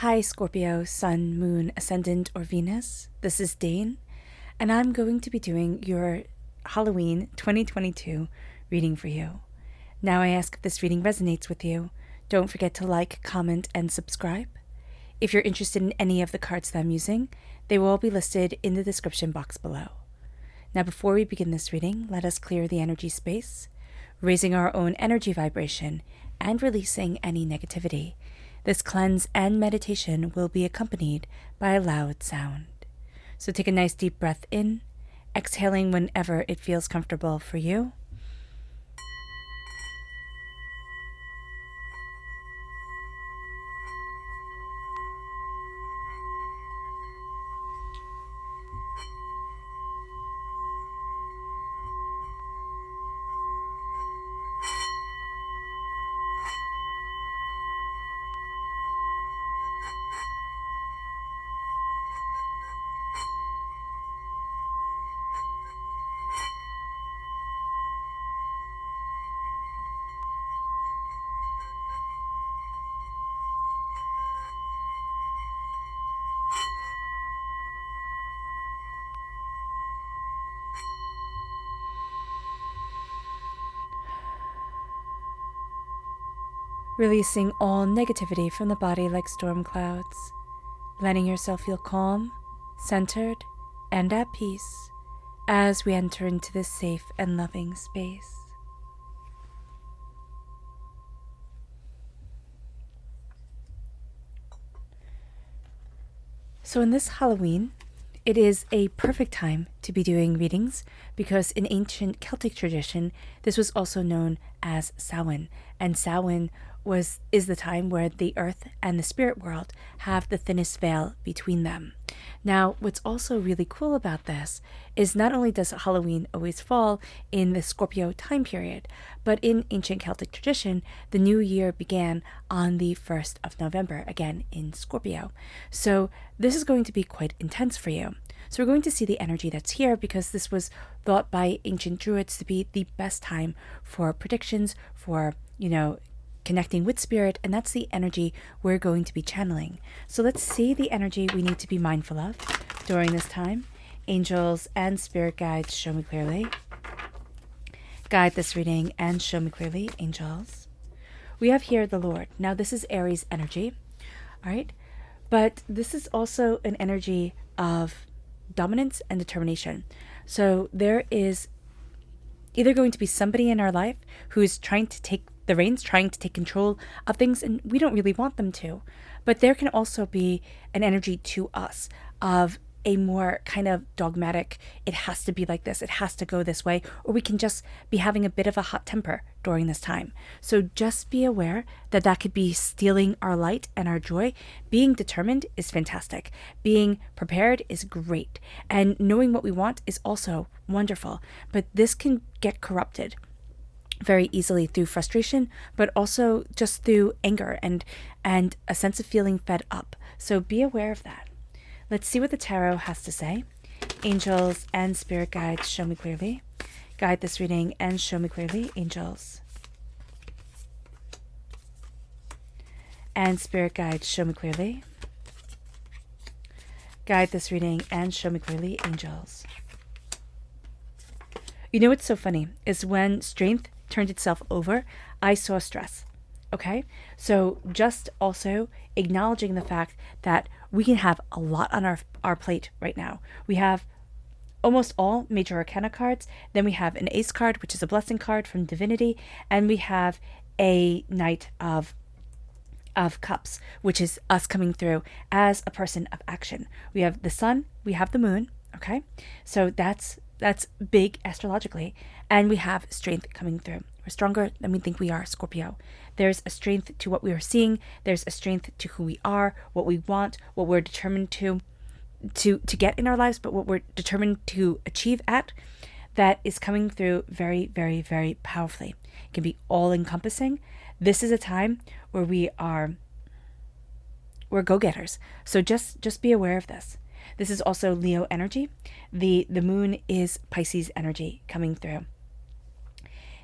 Hi Scorpio, Sun, Moon, Ascendant, or Venus. This is Dane, and I'm going to be doing your Halloween 2022 reading for you. Now I ask if this reading resonates with you. Don't forget to like, comment, and subscribe. If you're interested in any of the cards that I'm using, they will all be listed in the description box below. Now before we begin this reading, let us clear the energy space, raising our own energy vibration and releasing any negativity. This cleanse and meditation will be accompanied by a loud sound. So take a nice deep breath in, exhaling whenever it feels comfortable for you. Releasing all negativity from the body like storm clouds, letting yourself feel calm, centered, and at peace as we enter into this safe and loving space. So in this Halloween, it is a perfect time to be doing readings because in ancient Celtic tradition, this was also known as Samhain, and Samhain is the time where the earth and the spirit world have the thinnest veil between them. Now, what's also really cool about this is not only does Halloween always fall in the Scorpio time period, but in ancient Celtic tradition, the new year began on the 1st of November, again in Scorpio. So this is going to be quite intense for you. So we're going to see the energy that's here because this was thought by ancient Druids to be the best time for predictions, for, connecting with spirit, and that's the energy we're going to be channeling. So let's see the energy we need to be mindful of during this time. Angels and spirit guides, show me clearly. Guide this reading and show me clearly, angels. We have here the Lord. Now this is Aries energy, all right? But this is also an energy of dominance and determination. So there is either going to be somebody in our life who is trying to take the reins, trying to take control of things, and we don't really want them to. But there can also be an energy to us of a more kind of dogmatic, it has to be like this, it has to go this way, or we can just be having a bit of a hot temper during this time. So just be aware that that could be stealing our light and our joy. Being determined is fantastic. Being prepared is great. And knowing what we want is also wonderful. But this can get corrupted very easily through frustration, but also just through anger and a sense of feeling fed up. So be aware of that. Let's see what the tarot has to say. Angels and spirit guides, show me clearly. Guide this reading and show me clearly, angels. And spirit guides, show me clearly. Guide this reading and show me clearly, angels. You know what's so funny is when strength turned itself over, I saw stress. Okay? So just also acknowledging the fact that we can have a lot on our plate right now. We have almost all major arcana cards. Then we have an ace card, which is a blessing card from divinity. And we have a knight of cups, which is us coming through as a person of action. We have the sun, we have the moon. Okay? So that's big astrologically. And we have strength coming through. We're stronger than we think we are, Scorpio. There's a strength to what we are seeing. There's a strength to who we are, what we want, what we're determined to get in our lives, but what we're determined to achieve at, that is coming through very, very, very powerfully. It can be all-encompassing. This is a time where we're go-getters. So just be aware of this. This is also Leo energy. The moon is Pisces energy coming through.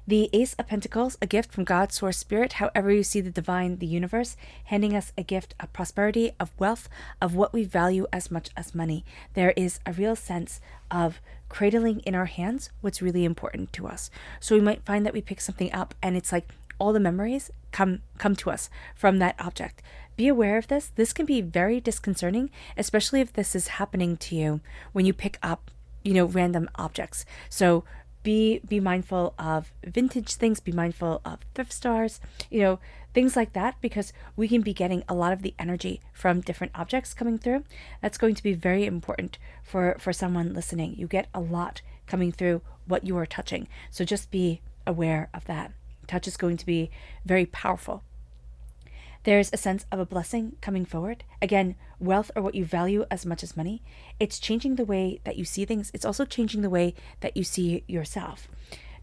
The Ace of Pentacles, a gift from God, Source, Spirit, however you see the divine, the universe, handing us a gift of prosperity, of wealth, of what we value as much as money. There is a real sense of cradling in our hands what's really important to us. So we might find that we pick something up and it's like all the memories come to us from that object. Be aware of this. This can be very disconcerting, especially if this is happening to you when you pick up, random objects. So be mindful of vintage things, be mindful of thrift stores, things like that, because we can be getting a lot of the energy from different objects coming through. That's going to be very important for someone listening. You get a lot coming through what you are touching. So just be aware of that. Touch is going to be very powerful. There's a sense of a blessing coming forward. Again, wealth or what you value as much as money. It's changing the way that you see things. It's also changing the way that you see yourself.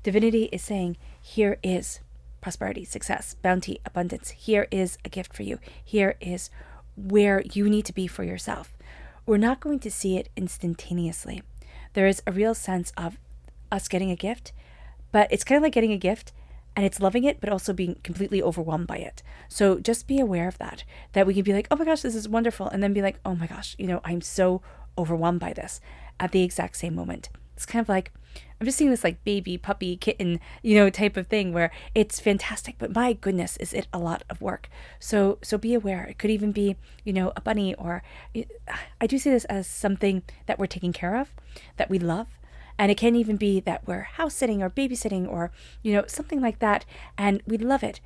Divinity is saying, here is prosperity, success, bounty, abundance. Here is a gift for you. Here is where you need to be for yourself. We're not going to see it instantaneously. There is a real sense of us getting a gift, but it's kind of like getting a gift and it's loving it, but also being completely overwhelmed by it. So just be aware of that we can be like, oh my gosh, this is wonderful. And then be like, oh my gosh, I'm so overwhelmed by this at the exact same moment. It's kind of like, I'm just seeing this like baby, puppy, kitten, type of thing where it's fantastic, but my goodness, is it a lot of work. So be aware. It could even be, a bunny, or I do see this as something that we're taking care of, that we love. And it can even be that we're house sitting or babysitting or, something like that. And we love it.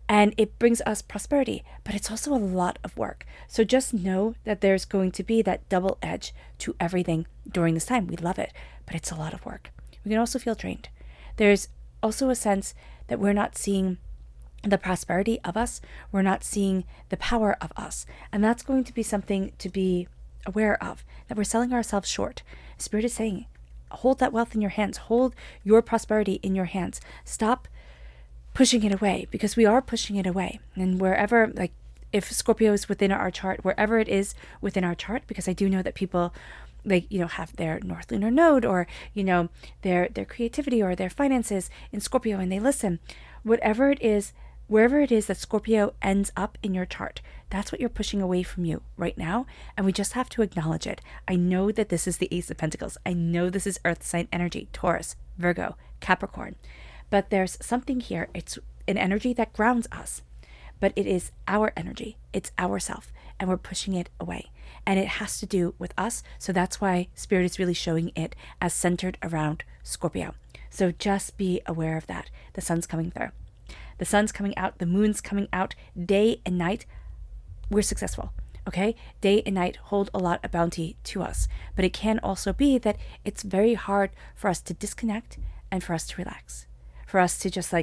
And it brings us prosperity, but it's also a lot of work. So just know that there's going to be that double edge to everything during this time. We love it, but it's a lot of work. We can also feel drained. There's also a sense that we're not seeing the prosperity of us. We're not seeing the power of us. And that's going to be something to be aware of, that we're selling ourselves short. Spirit is saying, hold that wealth in your hands. Hold your prosperity in your hands. Stop pushing it away, because we are pushing it away. And wherever, like if Scorpio is within our chart, wherever it is within our chart, because I do know that people have their North Lunar Node or, their creativity or their finances in Scorpio, and they listen. Whatever it is, wherever it is that Scorpio ends up in your chart, that's what you're pushing away from you right now. And we just have to acknowledge it. I know that this is the Ace of Pentacles. I know this is Earth sign energy, Taurus, Virgo, Capricorn. But there's something here. It's an energy that grounds us. But it is our energy. It's our self. And we're pushing it away. And it has to do with us. So that's why Spirit is really showing it as centered around Scorpio. So just be aware of that. The sun's coming through. The sun's coming out, the moon's coming out, day and night. We're successful, okay? Day and night hold a lot of bounty to us. But it can also be that it's very hard for us to disconnect and for us to relax. For us to just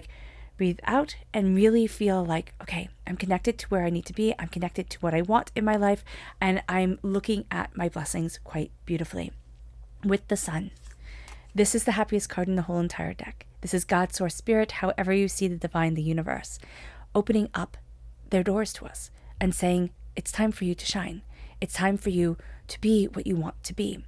breathe out and really feel like, okay, I'm connected to where I need to be. I'm connected to what I want in my life. And I'm looking at my blessings quite beautifully. With the sun, this is the happiest card in the whole entire deck. This is God, Source, Spirit, however you see the divine, the universe, opening up their doors to us and saying, it's time for you to shine. It's time for you to be what you want to be.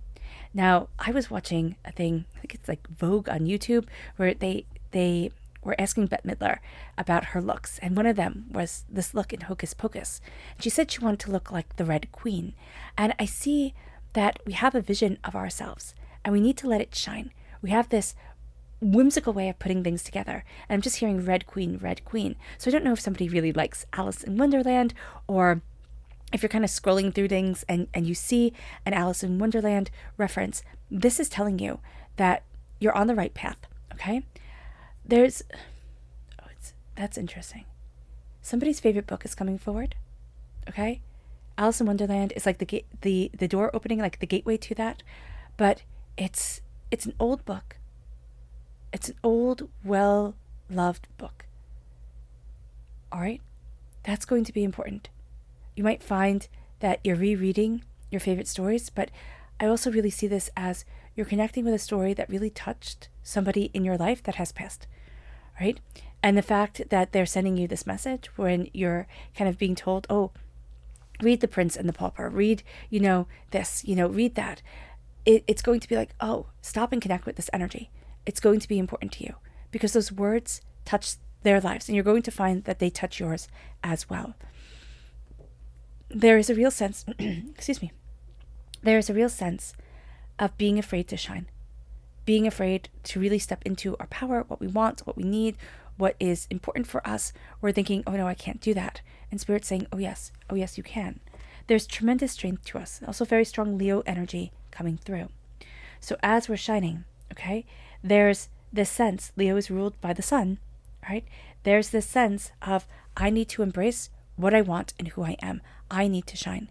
Now, I was watching a thing, I think it's like Vogue on YouTube, where they were asking Bette Midler about her looks. And one of them was this look in Hocus Pocus. And she said she wanted to look like the Red Queen. And I see that we have a vision of ourselves and we need to let it shine. We have this whimsical way of putting things together. And I'm just hearing Red Queen, Red Queen. So I don't know if somebody really likes Alice in Wonderland, or if you're kind of scrolling through things and you see an Alice in Wonderland reference. This is telling you that you're on the right path, okay? That's interesting. Somebody's favorite book is coming forward, okay? Alice in Wonderland is like the door opening, like the gateway to that. But it's an old book. It's an old, well-loved book. All right? That's going to be important. You might find that you're rereading your favorite stories, but I also really see this as you're connecting with a story that really touched somebody in your life that has passed, right? And the fact that they're sending you this message when you're kind of being told, oh, read The Prince and the Pauper, read, this, read that. It's going to be like, oh, stop and connect with this energy. It's going to be important to you because those words touch their lives, and you're going to find that they touch yours as well. There is a real sense, excuse me, there is a real sense of being afraid to shine, being afraid to really step into our power, what we want, what we need, what is important for us. We're thinking, oh no, I can't do that. And Spirit's saying, oh yes, you can. There's tremendous strength to us, also very strong Leo energy coming through. So as we're shining, okay, there's this sense, Leo is ruled by the sun, right? There's this sense of, I need to embrace what I want and who I am. I need to shine.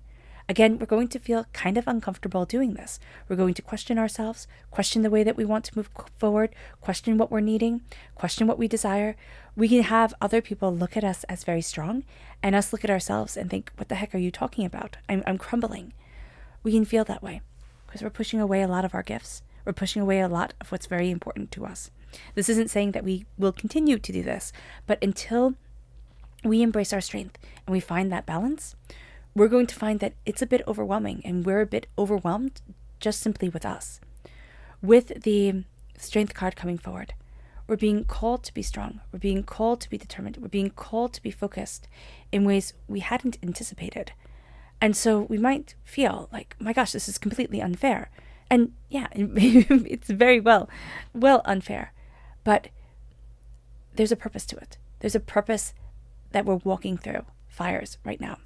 Again, we're going to feel kind of uncomfortable doing this. We're going to question ourselves, question the way that we want to move forward, question what we're needing, question what we desire. We can have other people look at us as very strong, and us look at ourselves and think, what the heck are you talking about? I'm crumbling. We can feel that way because we're pushing away a lot of our gifts. We're pushing away a lot of what's very important to us. This isn't saying that we will continue to do this, but until we embrace our strength and we find that balance, we're going to find that it's a bit overwhelming, and we're a bit overwhelmed just simply with us. With the strength card coming forward, we're being called to be strong. We're being called to be determined. We're being called to be focused in ways we hadn't anticipated. And so we might feel like, my gosh, this is completely unfair. And yeah, it's very well unfair. But there's a purpose to it. There's a purpose that we're walking through fires right now.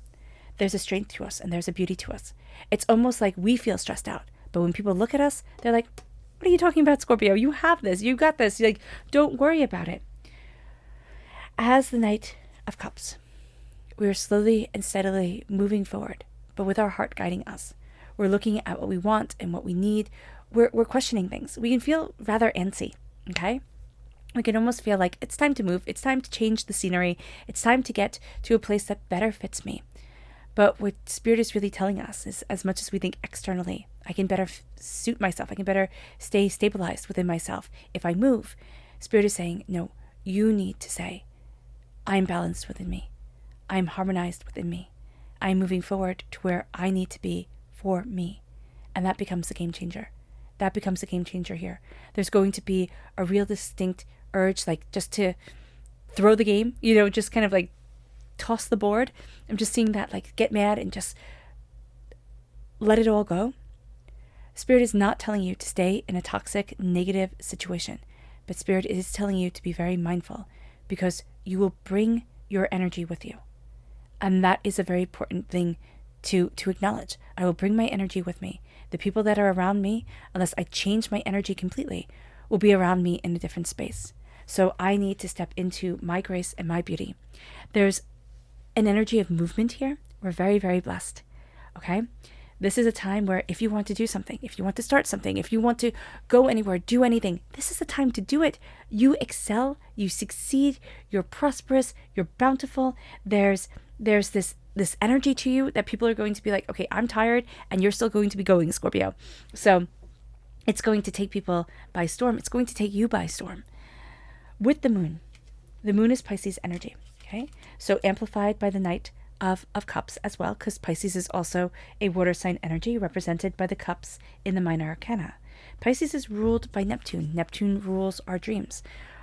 There's a strength to us and there's a beauty to us. It's almost like we feel stressed out. But when people look at us, they're like, what are you talking about, Scorpio? You have this. You got this. You're like, don't worry about it. As the Knight of Cups, we're slowly and steadily moving forward, but with our heart guiding us. We're looking at what we want and what we need. We're questioning things. We can feel rather antsy, okay? We can almost feel like it's time to move. It's time to change the scenery. It's time to get to a place that better fits me. But what Spirit is really telling us is, as much as we think externally, I can better suit myself. I can better stay stabilized within myself if I move. Spirit is saying, no, you need to say, I'm balanced within me. I'm harmonized within me. I'm moving forward to where I need to be for me. And that becomes a game changer. That becomes a game changer here. There's going to be a real distinct urge, like just to throw the game, just kind of like toss the board. I'm just seeing that, like, get mad and just let it all go. Spirit is not telling you to stay in a toxic, negative situation, but Spirit is telling you to be very mindful, because you will bring your energy with you. And that is a very important thing to acknowledge. I will bring my energy with me. The people that are around me, unless I change my energy completely, will be around me in a different space. So I need to step into my grace and my beauty. There's an energy of movement here. We're very, very blessed. Okay? This is a time where if you want to do something, if you want to start something, if you want to go anywhere, do anything, this is the time to do it. You excel, you succeed, you're prosperous, you're bountiful. There's this energy to you that people are going to be like, okay, I'm tired, and you're still going to be going, Scorpio. So it's going to take people by storm. It's going to take you by storm. With the moon is Pisces energy. Okay, so amplified by the Knight of Cups as well, because Pisces is also a water sign energy represented by the cups in the minor arcana. Pisces is ruled by Neptune. Neptune rules our dreams.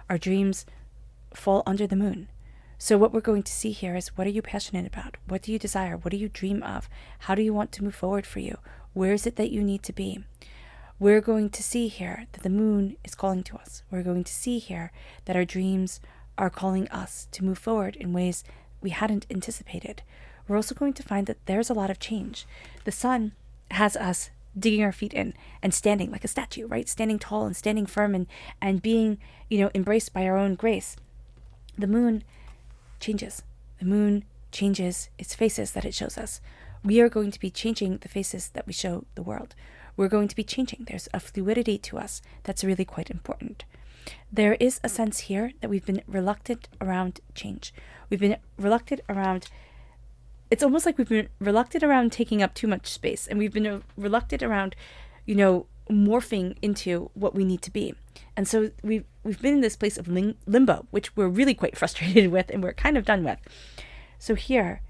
Our dreams fall under the moon. So what we're going to see here is, what are you passionate about? What do you desire? What do you dream of? How do you want to move forward for you? Where is it that you need to be? We're going to see here that the moon is calling to us. We're going to see here that our dreams are calling us to move forward in ways we hadn't anticipated. We're also going to find that there's a lot of change. The sun has us digging our feet in and standing like a statue, right? Standing tall and standing firm and being, embraced by our own grace. The moon changes. The moon changes its faces that it shows us. We are going to be changing the faces that we show the world. We're going to be changing. There's a fluidity to us that's really quite important. There is a sense here that we've been reluctant around change. We've been reluctant around, it's almost like we've been reluctant around taking up too much space, and we've been reluctant around, morphing into what we need to be. And so we've been in this place of limbo, which we're really quite frustrated with and we're kind of done with. So here,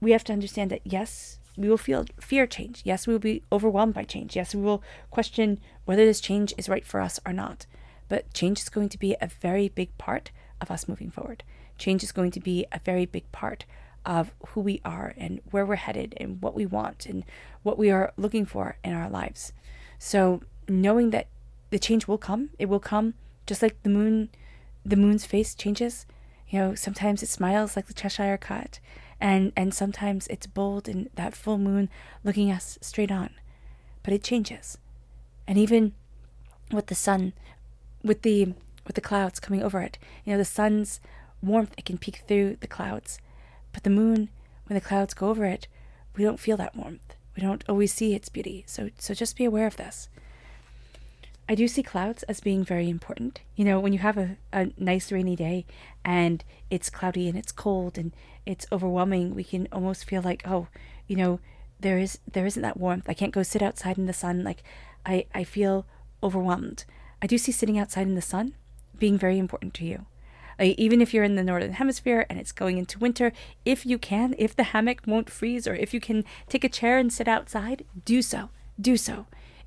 we have to understand that yes, we will feel fear change. Yes, we will be overwhelmed by change. Yes, we will question whether this change is right for us or not. but change is going to be a very big part of us moving forward. Change is going to be a very big part of who we are and where we're headed and what we want and what we are looking for in our lives. So knowing that the change will come, it will come just like the moon's face changes. Sometimes it smiles like the Cheshire Cat, and sometimes it's bold and that full moon looking us straight on. But it changes. And even with the sun, with the clouds coming over it, the sun's warmth, it can peek through the clouds. But the moon, when the clouds go over it, we don't feel that warmth. We don't always see its beauty. So just be aware of this. I do see clouds as being very important. When you have a nice rainy day and it's cloudy and it's cold and it's overwhelming, we can almost feel like, there isn't that warmth. I can't go sit outside in the sun. Like I feel overwhelmed. I do see sitting outside in the sun being very important to you. Even if you're in the northern hemisphere and it's going into winter, if the hammock won't freeze, or if you can take a chair and sit outside, do so.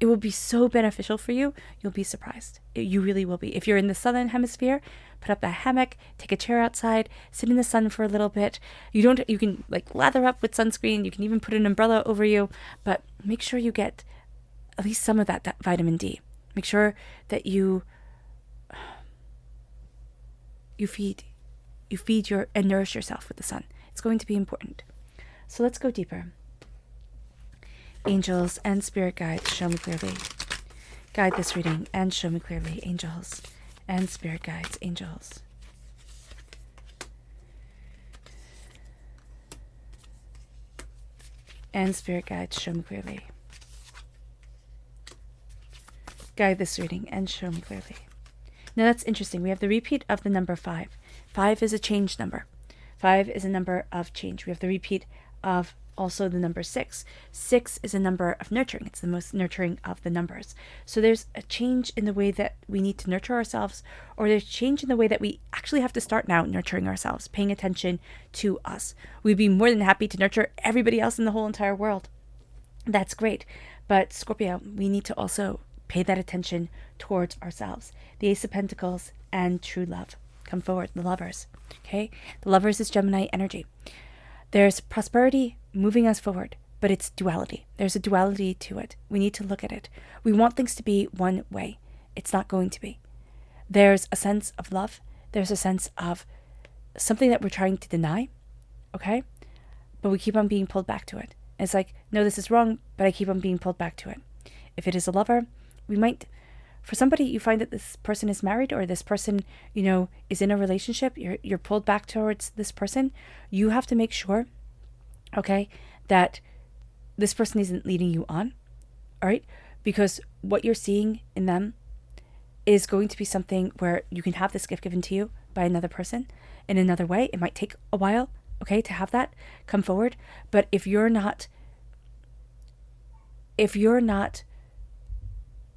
It will be so beneficial for you. You'll be surprised. You really will be. If you're in the southern hemisphere, put up that hammock, take a chair outside, sit in the sun for a little bit. You can lather up with sunscreen. You can even put an umbrella over you, but make sure you get at least some of that vitamin D. Make sure that you feed and nourish yourself with the sun. It's going to be important. So let's go deeper. Angels and spirit guides, show me clearly. Guide this reading and show me clearly, angels and spirit guides, angels. And spirit guides, show me clearly. Guide this reading and show me clearly. Now that's interesting. We have the repeat of the number 5. 5 is a change number. 5 is a number of change. We have the repeat of also the number 6. 6 is a number of nurturing. It's the most nurturing of the numbers. So there's a change in the way that we need to nurture ourselves, or there's change in the way that we actually have to start now nurturing ourselves, paying attention to us. We'd be more than happy to nurture everybody else in the whole entire world. That's great. But Scorpio, we need to also pay that attention towards ourselves. The Ace of Pentacles and true love. Come forward, the lovers. Okay? The lovers is Gemini energy. There's prosperity moving us forward, but it's duality. There's a duality to it. We need to look at it. We want things to be one way. It's not going to be. There's a sense of love. There's a sense of something that we're trying to deny. Okay? But we keep on being pulled back to it. It's like, no, this is wrong, but I keep on being pulled back to it. If it is a lover, we might, for somebody, you find that this person is married, or this person, is in a relationship, you're pulled back towards this person. You have to make sure, okay, that this person isn't leading you on, all right? Because what you're seeing in them is going to be something where you can have this gift given to you by another person in another way. It might take a while, okay, to have that come forward. But if you're not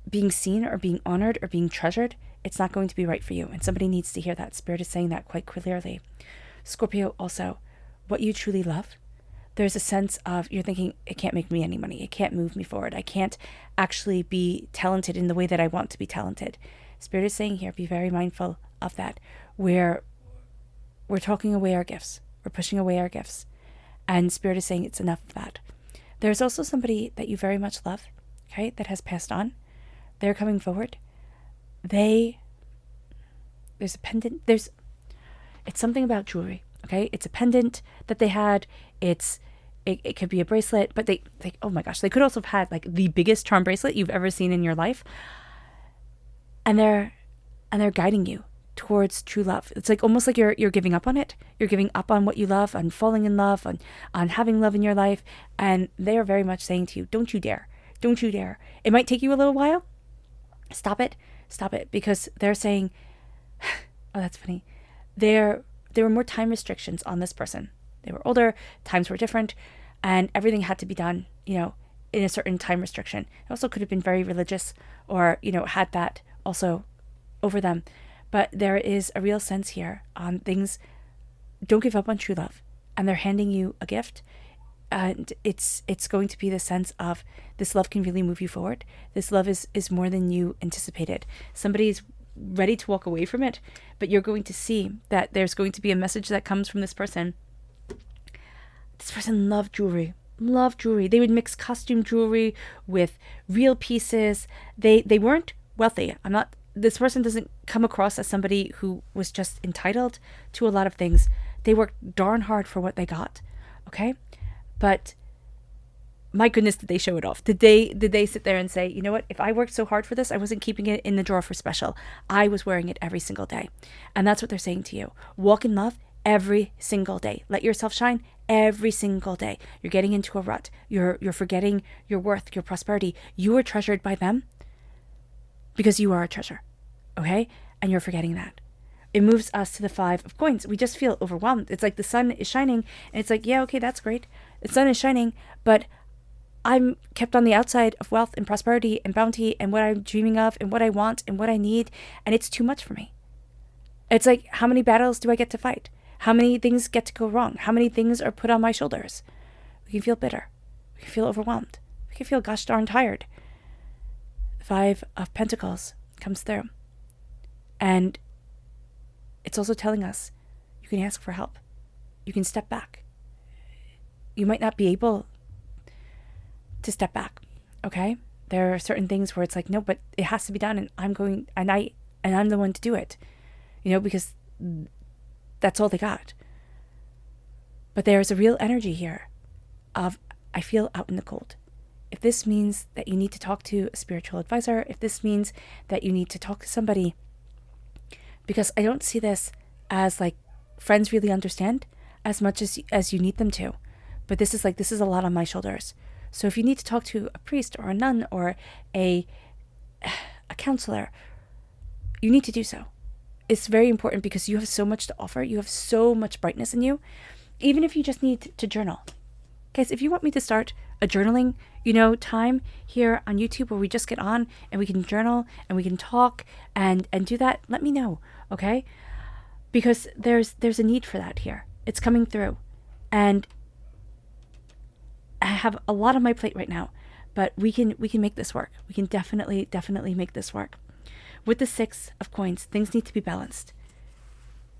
being seen or being honored or being treasured, it's not going to be right for you. And somebody needs to hear that. Spirit is saying that quite clearly. Scorpio, also, what you truly love, there's a sense of, you're thinking, it can't make me any money. It can't move me forward. I can't actually be talented in the way that I want to be talented. Spirit is saying here, be very mindful of that. We're talking away our gifts. We're pushing away our gifts. And Spirit is saying it's enough of that. There's also somebody that you very much love, okay, that has passed on. They're coming forward. There's a pendant. It's something about jewelry, okay? It's a pendant that they had. It could be a bracelet, but they oh my gosh, they could also have had like the biggest charm bracelet you've ever seen in your life. And they're guiding you towards true love. It's like almost like you're giving up on it. You're giving up on what you love, on falling in love, on having love in your life. And they are very much saying to you, don't you dare. Don't you dare. It might take you a little while. Stop it, because they're saying, oh, that's funny. There were more time restrictions on this person. They were older, times were different, and everything had to be done, in a certain time restriction. It also could have been very religious, or, had that also over them. But there is a real sense here on things. Don't give up on true love. And they're handing you a gift. And it's going to be the sense of this love can really move you forward. This love is more than you anticipated. Somebody's ready to walk away from it, but you're going to see that there's going to be a message that comes from this person. This person loved jewelry. Loved jewelry. They would mix costume jewelry with real pieces. They weren't wealthy. This person doesn't come across as somebody who was just entitled to a lot of things. They worked darn hard for what they got. Okay? But my goodness, did they show it off? Did they sit there and say, you know what, if I worked so hard for this, I wasn't keeping it in the drawer for special. I was wearing it every single day. And that's what they're saying to you. Walk in love every single day. Let yourself shine every single day. You're getting into a rut. You're forgetting your worth, your prosperity. You are treasured by them because you are a treasure. Okay? And you're forgetting that. It moves us to the 5 of coins. We just feel overwhelmed. It's like the sun is shining and it's like, yeah, okay, that's great. The sun is shining, but I'm kept on the outside of wealth and prosperity and bounty and what I'm dreaming of and what I want and what I need. And it's too much for me. It's like, how many battles do I get to fight? How many things get to go wrong? How many things are put on my shoulders? We can feel bitter. We can feel overwhelmed. We can feel gosh darn tired. The 5 of Pentacles comes through. And it's also telling us you can ask for help. You can step back. You might not be able to step back. Okay? There are certain things where it's like, no, but it has to be done and I'm the one to do it. You know, because that's all they got. But there's a real energy here of, I feel out in the cold. If this means that you need to talk to a spiritual advisor, if this means that you need to talk to somebody, because I don't see this as like friends really understand as much as you need them to. But this is a lot on my shoulders. So if you need to talk to a priest or a nun or a counselor, you need to do so. It's very important because you have so much to offer. You have so much brightness in you. Even if you just need to journal. Guys, if you want me to start a journaling, time here on YouTube where we just get on and we can journal and we can talk and do that, let me know, okay? Because there's a need for that here. It's coming through. And I have a lot on my plate right now, but we can make this work. We can definitely make this work. With the 6 of coins, things need to be balanced.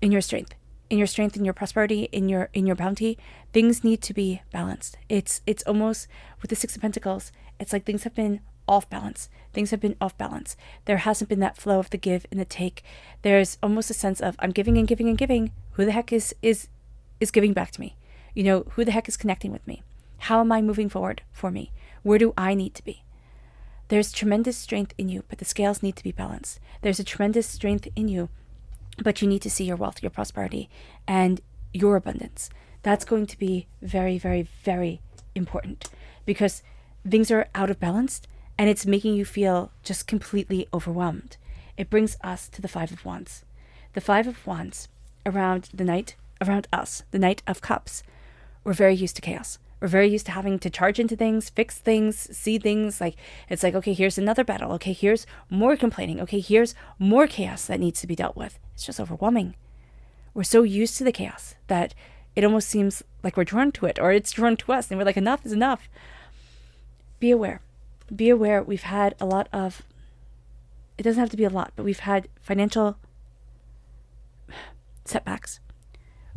In your strength, in your prosperity, in your bounty, things need to be balanced. It's almost with the 6 of Pentacles, it's like things have been off balance. Things have been off balance. There hasn't been that flow of the give and the take. There's almost a sense of I'm giving and giving and giving. Who the heck is giving back to me? Who the heck is connecting with me? How am I moving forward for me? Where do I need to be? There's tremendous strength in you, but the scales need to be balanced. There's a tremendous strength in you, but you need to see your wealth, your prosperity, and your abundance. That's going to be very, very, very important because things are out of balance and it's making you feel just completely overwhelmed. It brings us to the 5 of Wands. The 5 of Wands around us, the Knight of Cups. We're very used to chaos. We're very used to having to charge into things, fix things, see things. It's like, okay, here's another battle. Okay, here's more complaining. Okay, here's more chaos that needs to be dealt with. It's just overwhelming. We're so used to the chaos that it almost seems like we're drawn to it or it's drawn to us. And we're like, enough is enough. Be aware. Be aware. We've had a lot of, it doesn't have to be a lot, but we've had financial setbacks.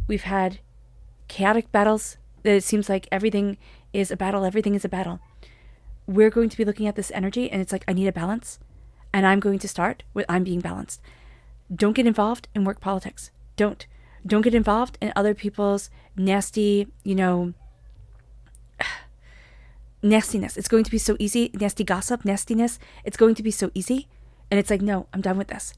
We've had chaotic battles. It seems like everything is a battle. Everything is a battle. We're going to be looking at this energy and it's like, I need a balance. And I'm going to start with I'm being balanced. Don't get involved in work politics. Don't get involved in other people's nasty, nastiness. It's going to be so easy. Nasty gossip, nastiness. It's going to be so easy. And it's like, no, I'm done with this.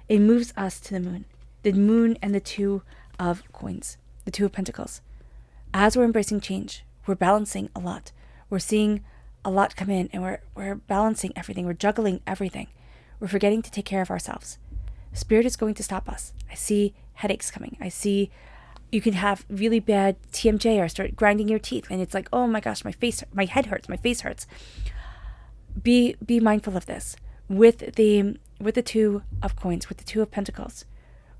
It moves us to the moon. The moon and the 2 of coins. The 2 of Pentacles. As we're embracing change, we're balancing a lot. We're seeing a lot come in and we're balancing everything. We're juggling everything. We're forgetting to take care of ourselves. Spirit is going to stop us. I see headaches coming. I see you can have really bad TMJ or start grinding your teeth. And it's like, oh my gosh, my head hurts, my face hurts. Be mindful of this. With the 2 of coins, with the 2 of Pentacles,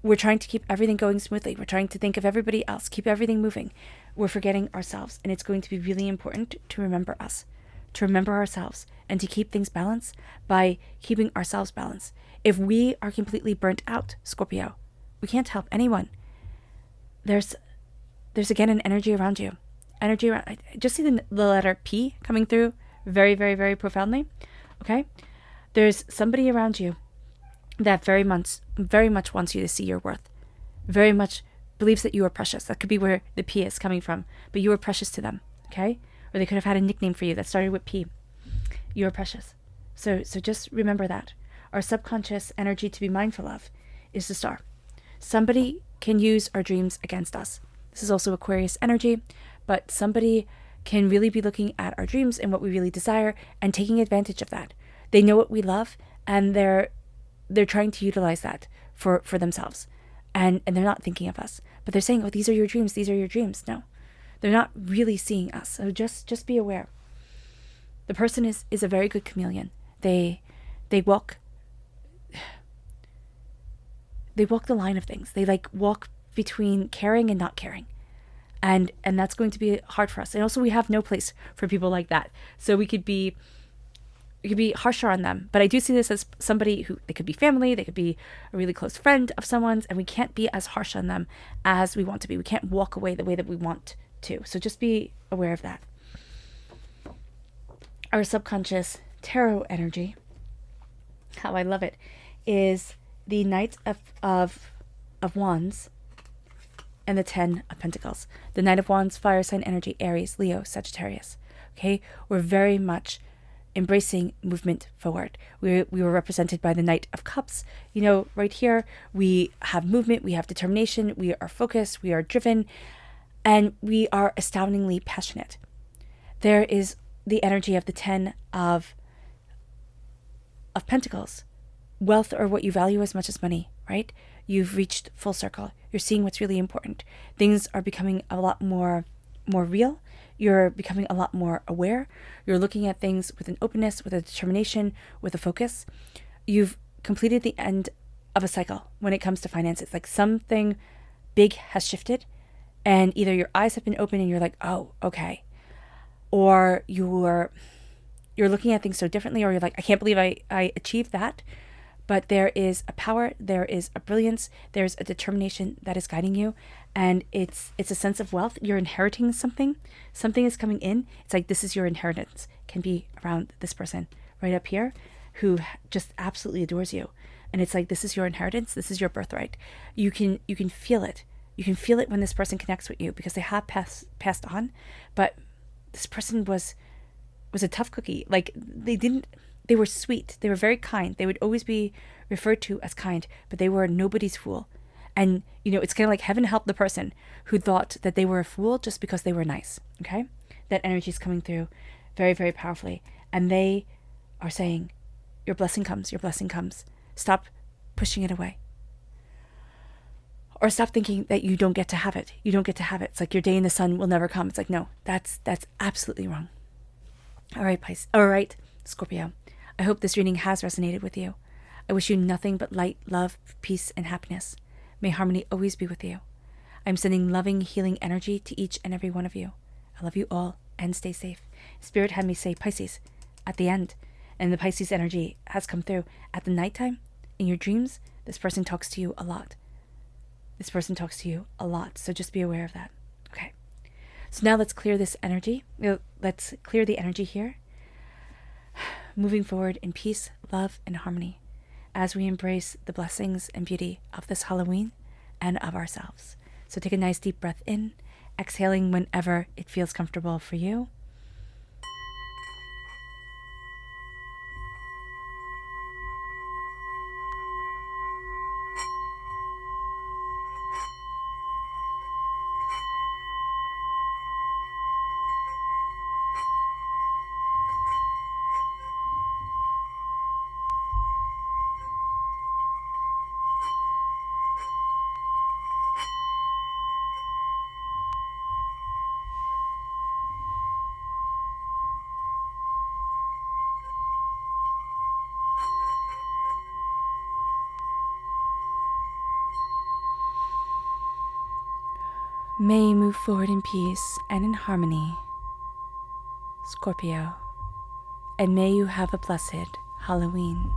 we're trying to keep everything going smoothly. We're trying to think of everybody else, keep everything moving. We're forgetting ourselves. And it's going to be really important to remember us, to remember ourselves, and to keep things balanced by keeping ourselves balanced. If we are completely burnt out, Scorpio, we can't help anyone. There's again an energy around you. Energy around, I just see the letter P coming through very, very, very profoundly. Okay? There's somebody around you that very much wants you to see your worth. Very much believes that you are precious. That could be where the P is coming from. But you are precious to them. Okay? Or they could have had a nickname for you that started with P. You are precious. So just remember that. Our subconscious energy to be mindful of is the star. Somebody can use our dreams against us. This is also Aquarius energy, but somebody can really be looking at our dreams and what we really desire and taking advantage of that. They know what we love, and they're trying to utilize that for themselves. And they're not thinking of us. But they're saying, oh, these are your dreams, these are your dreams. No. They're not really seeing us. So just be aware. The person is a very good chameleon. They walk the line of things. They walk between caring and not caring. And that's going to be hard for us. And also we have no place for people like that. So we could be harsher on them. But I do see this as somebody who, they could be family, they could be a really close friend of someone's, and we can't be as harsh on them as we want to be. We can't walk away the way that we want to. So just be aware of that. Our subconscious tarot energy, how I love it, is the Knight of Wands and the 10 of Pentacles. The Knight of Wands, fire sign energy, Aries, Leo, Sagittarius. Okay, we're very much embracing movement forward. We were represented by the Knight of Cups. You know, right here, we have movement, we have determination, we are focused, we are driven, and we are astoundingly passionate. There is the energy of the 10 of Pentacles. Wealth, or what you value as much as money, right? You've reached full circle. You're seeing what's really important. Things are becoming a lot more real. You're becoming a lot more aware. You're looking at things with an openness, with a determination, with a focus. You've completed the end of a cycle when it comes to finances. Like something big has shifted, and either your eyes have been open and you're like, oh, okay. Or you're looking at things so differently, or you're like, I can't believe I achieved that. But there is a power, there is a brilliance, there's a determination that is guiding you. And it's a sense of wealth. You're inheriting something. Something is coming in. It's like, this is your inheritance. Can be around this person right up here who just absolutely adores you. And it's like, this is your inheritance. This is your birthright. You can feel it. You can feel it when this person connects with you, because they have passed on. But this person was a tough cookie. Like, they were sweet. They were very kind. They would always be referred to as kind, but they were nobody's fool. And, you know, it's kind of like heaven help the person who thought that they were a fool just because they were nice. Okay? That energy is coming through very, very powerfully. And they are saying, your blessing comes, your blessing comes. Stop pushing it away. Or stop thinking that you don't get to have it. You don't get to have it. It's like your day in the sun will never come. It's like, no, that's absolutely wrong. All right, Scorpio. I hope this reading has resonated with you. I wish you nothing but light, love, peace, and happiness. May harmony always be with you. I'm sending loving, healing energy to each and every one of you. I love you all, and stay safe. Spirit had me say Pisces at the end, and the Pisces energy has come through. At the nighttime, in your dreams, this person talks to you a lot. This person talks to you a lot, so just be aware of that. Okay. So now let's clear this energy. Let's clear the energy here. Moving forward in peace, love, and harmony as we embrace the blessings and beauty of this Halloween and of ourselves. So take a nice deep breath in, exhaling whenever it feels comfortable for you. May you move forward in peace and in harmony, Scorpio, and may you have a blessed Halloween.